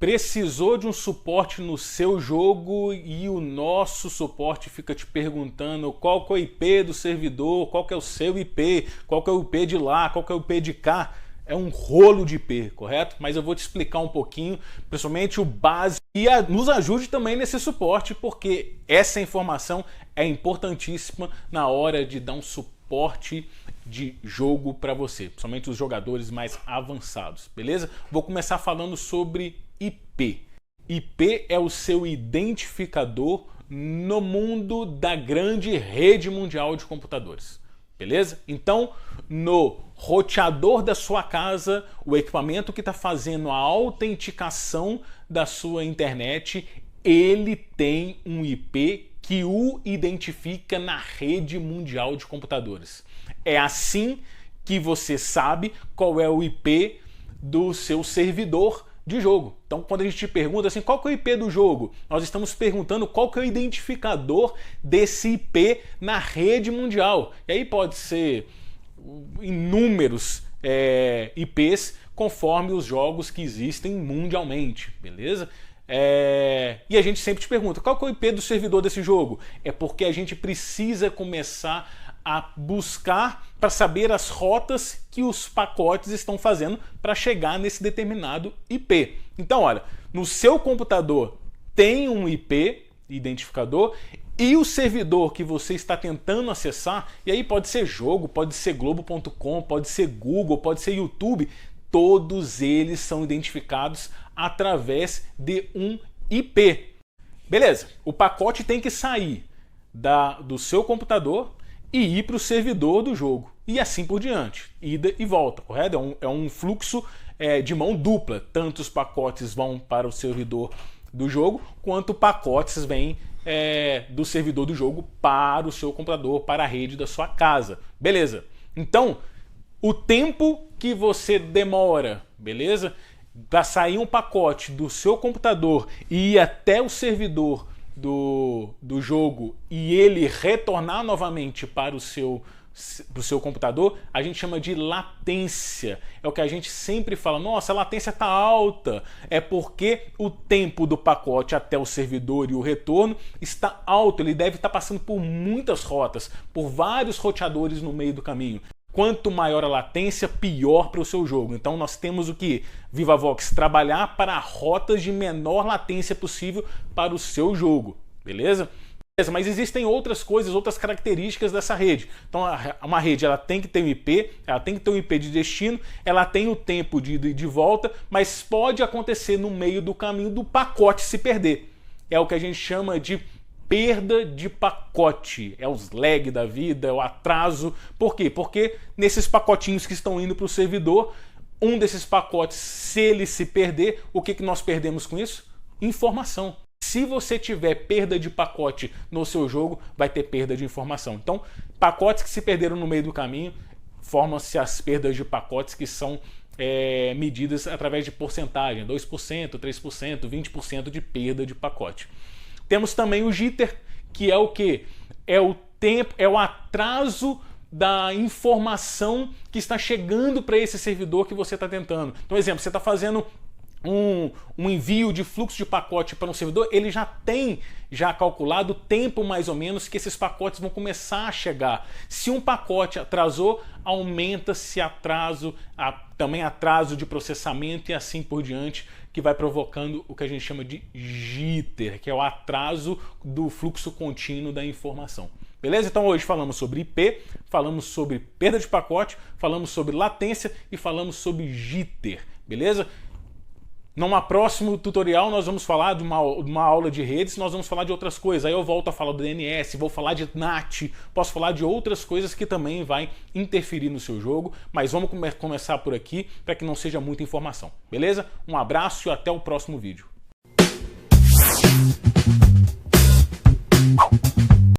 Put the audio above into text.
Precisou de um suporte no seu jogo e o nosso suporte fica te perguntando qual que é o IP do servidor, qual que é o seu IP, qual que é o IP de lá, qual que é o IP de cá. É um rolo de IP, correto? Mas eu vou te explicar um pouquinho, principalmente o básico, e nos ajude também nesse suporte, porque essa informação é importantíssima na hora de dar um suporte de jogo para você, principalmente os jogadores mais avançados, beleza? Vou começar falando sobre IP. IP é o seu identificador no mundo da grande rede mundial de computadores. Beleza? Então, no roteador da sua casa, o equipamento que está fazendo a autenticação da sua internet, ele tem um IP que o identifica na rede mundial de computadores. É assim que você sabe qual é o IP do seu servidor de jogo. Então, quando a gente te pergunta assim, qual que é o IP do jogo? Nós estamos perguntando qual que é o identificador desse IP na rede mundial. E aí pode ser inúmeros IPs conforme os jogos que existem mundialmente, beleza? E a gente sempre te pergunta, qual que é o IP do servidor desse jogo? É porque a gente precisa começar a buscar para saber as rotas que os pacotes estão fazendo para chegar nesse determinado IP. Então, olha, no seu computador tem um IP identificador e o servidor que você está tentando acessar, e aí pode ser jogo, pode ser globo.com, pode ser Google, pode ser YouTube, todos eles são identificados através de um IP. Beleza, o pacote tem que sair do seu computador e ir para o servidor do jogo. E assim por diante, ida e volta, correto? É um fluxo de mão dupla. Tanto os pacotes vão para o servidor do jogo, quanto pacotes vêm do servidor do jogo para o seu computador, para a rede da sua casa. Beleza? Então, o tempo que você demora, beleza? Para sair um pacote do seu computador e ir até o servidor do jogo e ele retornar novamente para o seu computador, a gente chama de latência. É o que a gente sempre fala, nossa, a latência está alta. É porque o tempo do pacote até o servidor e o retorno está alto. Ele deve estar passando por muitas rotas, por vários roteadores no meio do caminho. Quanto maior a latência, pior para o seu jogo. Então nós temos o que? Vivox trabalhar para rotas de menor latência possível para o seu jogo, beleza? Mas existem outras coisas, outras características dessa rede. Então uma rede ela tem que ter um IP, ela tem que ter um IP de destino, ela tem o tempo de ida e de volta, mas pode acontecer no meio do caminho do pacote se perder. É o que a gente chama de perda de pacote, é os lag da vida, é o atraso. Por quê? Porque nesses pacotinhos que estão indo para o servidor, um desses pacotes, se ele se perder, o que nós perdemos com isso? Informação. Se você tiver perda de pacote no seu jogo, vai ter perda de informação. Então, pacotes que se perderam no meio do caminho, formam-se as perdas de pacotes que são medidas através de porcentagem, 2%, 3%, 20% de perda de pacote. Temos também o jitter, que é o quê? É o tempo, é o atraso da informação que está chegando para esse servidor que você está tentando. Então, exemplo, você está fazendo um envio de fluxo de pacote para um servidor, ele já tem calculado o tempo mais ou menos que esses pacotes vão começar a chegar. Se um pacote atrasou, aumenta-se atraso, também atraso de processamento e assim por diante, que vai provocando o que a gente chama de jitter, que é o atraso do fluxo contínuo da informação. Beleza? Então hoje falamos sobre IP, falamos sobre perda de pacote, falamos sobre latência e falamos sobre jitter. Beleza? Num próximo tutorial nós vamos falar de uma aula de redes, nós vamos falar de outras coisas. Aí eu volto a falar do DNS, vou falar de NAT, posso falar de outras coisas que também vai interferir no seu jogo, mas vamos começar por aqui para que não seja muita informação. Beleza? Um abraço e até o próximo vídeo.